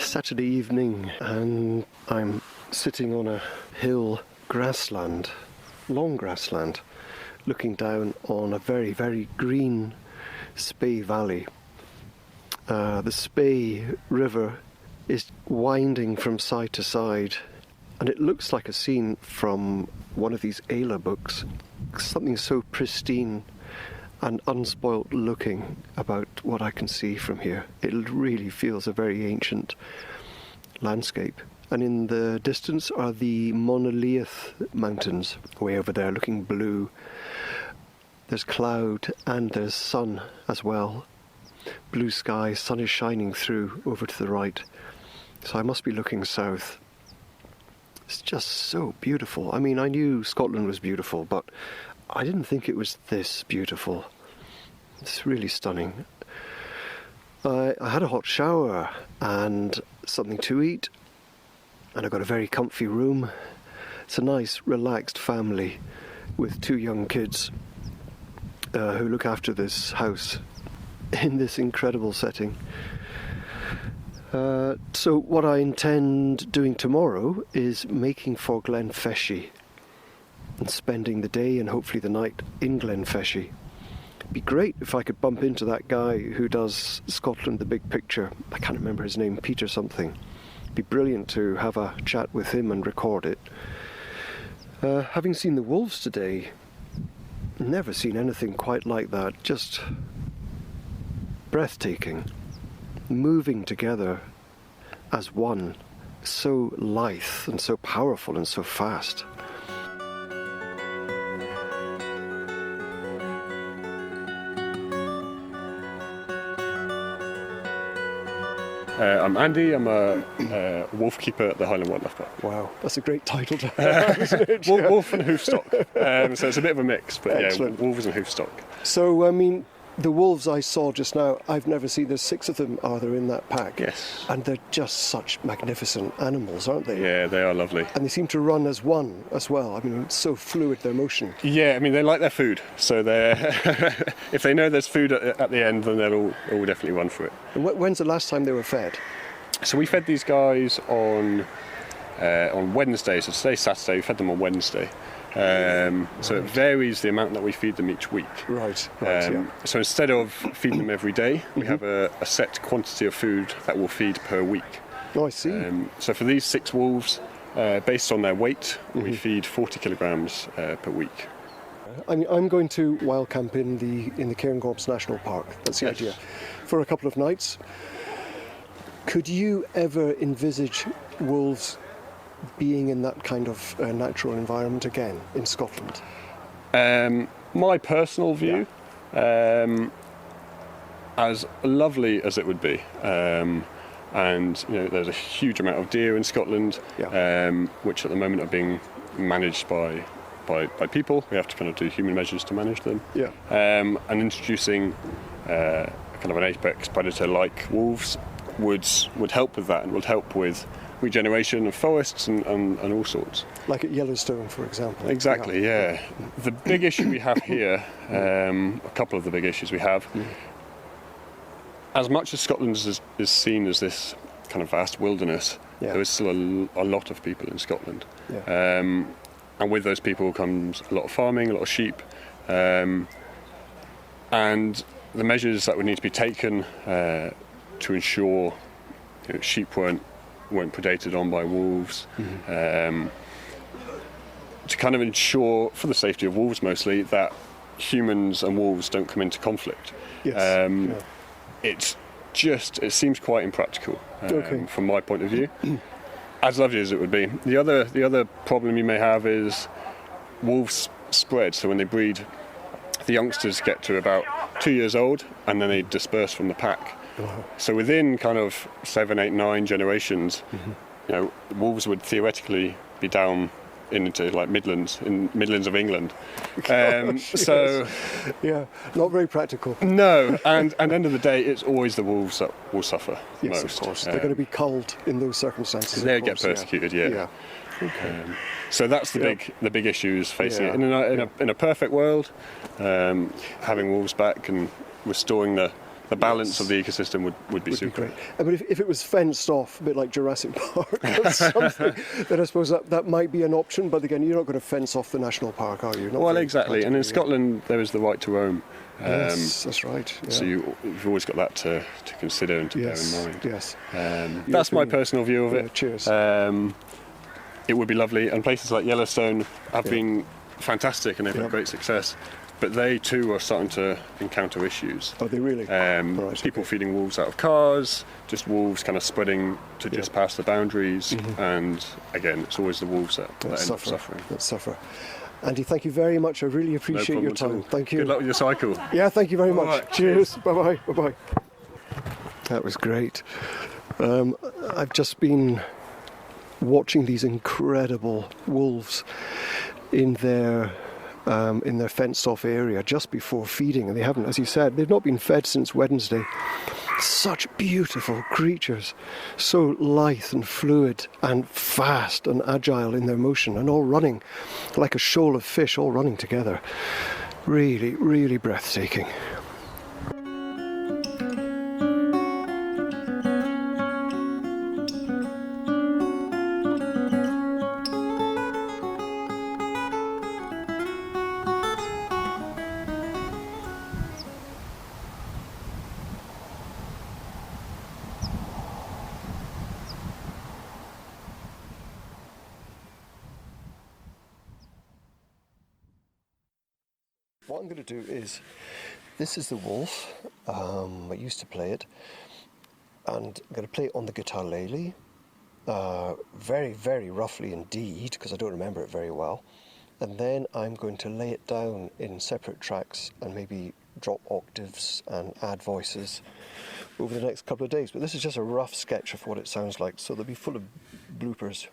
Saturday evening, and I'm sitting on a hill grassland, long grassland, looking down on a very, very green Spey Valley. The Spey River is winding from side to side, and it looks like a scene from one of these Ayla books. Something so pristine and unspoilt looking about what I can see from here. It really feels a very ancient landscape. And in the distance are the Monoliath Mountains, way over there, looking blue. There's cloud and there's sun as well. Blue sky, sun is shining through over to the right. So I must be looking south. It's just so beautiful. I mean, I knew Scotland was beautiful, but I didn't think it was this beautiful. It's really stunning. I had a hot shower and something to eat, and I got a very comfy room. It's a nice, relaxed family with 2 young kids who look after this house in this incredible setting. So what I intend doing tomorrow is making for Glenfeshie and spending the day and hopefully the night in Glenfeshie. It'd be great if I could bump into that guy who does Scotland the Big Picture. I can't remember his name, Peter something. It'd be brilliant to have a chat with him and record it. Having seen the wolves today, never seen anything quite like that. Just breathtaking. Moving together as one. So lithe and so powerful and so fast. I'm Andy, I'm a wolf keeper at the Highland Wildlife Park. Wow, that's a great title to have, isn't it? Wolf and hoofstock. So it's a bit of a mix, but Excellent. yeah, wolves and hoofstock. So, I mean, the wolves I saw just now, I've never seen, there's 6 of them, are there, in that pack? Yes. And they're just such magnificent animals, aren't they? Yeah, they are lovely. And they seem to run as one as well. I mean, it's so fluid, their motion. Yeah, I mean, they like their food, so they're if they know there's food at the end, then they'll all definitely run for it. And when's the last time they were fed? So we fed these guys on Wednesday, so today's Saturday, we fed them on Wednesday. So it varies the amount that we feed them each week. Right, yeah. So instead of feeding them every day, we have a set quantity of food that we'll feed per week. Oh, I see. So for these 6 wolves, based on their weight, we feed 40 kilograms per week. I mean, I'm going to wild camp in the Cairngorm National Park. That's the idea. For a couple of nights. Could you ever envisage wolves being in that kind of natural environment again in Scotland? My personal view, as lovely as it would be, and you know, there's a huge amount of deer in Scotland, which at the moment are being managed by people. We have to kind of do human measures to manage them. Yeah. And introducing kind of an apex predator like wolves would help with that, and would help with regeneration of forests and all sorts. Like at Yellowstone, for example. Exactly, yeah. The big issue we have here, a couple of the big issues we have, as much as Scotland is seen as this kind of vast wilderness, there is still a lot of people in Scotland. Yeah. And with those people comes a lot of farming, a lot of sheep, and the measures that would need to be taken to ensure sheep weren't predated on by wolves, to kind of ensure, for the safety of wolves mostly, that humans and wolves don't come into conflict. Yes. It seems quite impractical from my point of view, as lovely as it would be. The other problem you may have is wolves spread, so when they breed, the youngsters get to about 2 years old and then they disperse from the pack. So within kind of 7, 8, 9 generations, you know, wolves would theoretically be down into like Midlands of England. So yeah, not very practical. No, and at the end of the day, it's always the wolves that will suffer most. Yes, of course. They're going to be culled in those circumstances. They get persecuted. Yeah. Okay. So that's the big issues facing it. In a perfect world, having wolves back and restoring the the balance of the ecosystem would be super. Be great. But if it was fenced off, a bit like Jurassic Park or something, then I suppose that might be an option. But again, you're not going to fence off the national park, are you? Well, exactly. And in Scotland, there is the right to roam. Yes, that's right. Yeah. So you've always got that to consider and to bear in mind. Yes. That's my personal view of it. Cheers. It would be lovely, and places like Yellowstone have been fantastic and they've had great success. But they too are starting to encounter issues. Oh, they really? People feeding wolves out of cars, just wolves kind of spreading to just past the boundaries, and again, it's always the wolves that end up suffering. That suffer. Andy, thank you very much. I really appreciate your time. Thank you. Good luck with your cycle. Yeah, thank you very much. Right, cheers. Bye-bye. Bye-bye. That was great. I've just been watching these incredible wolves in their fenced-off area just before feeding, and they haven't, as you said, they've not been fed since Wednesday. Such beautiful creatures, so lithe and fluid and fast and agile in their motion, and all running like a shoal of fish, all running together. Really, really breathtaking. What I'm going to do is, this is the wolf. I used to play it, and I'm going to play it on the guitar lately, very, very roughly indeed, because I don't remember it very well. And then I'm going to lay it down in separate tracks and maybe drop octaves and add voices over the next couple of days. But this is just a rough sketch of what it sounds like, so they'll be full of bloopers.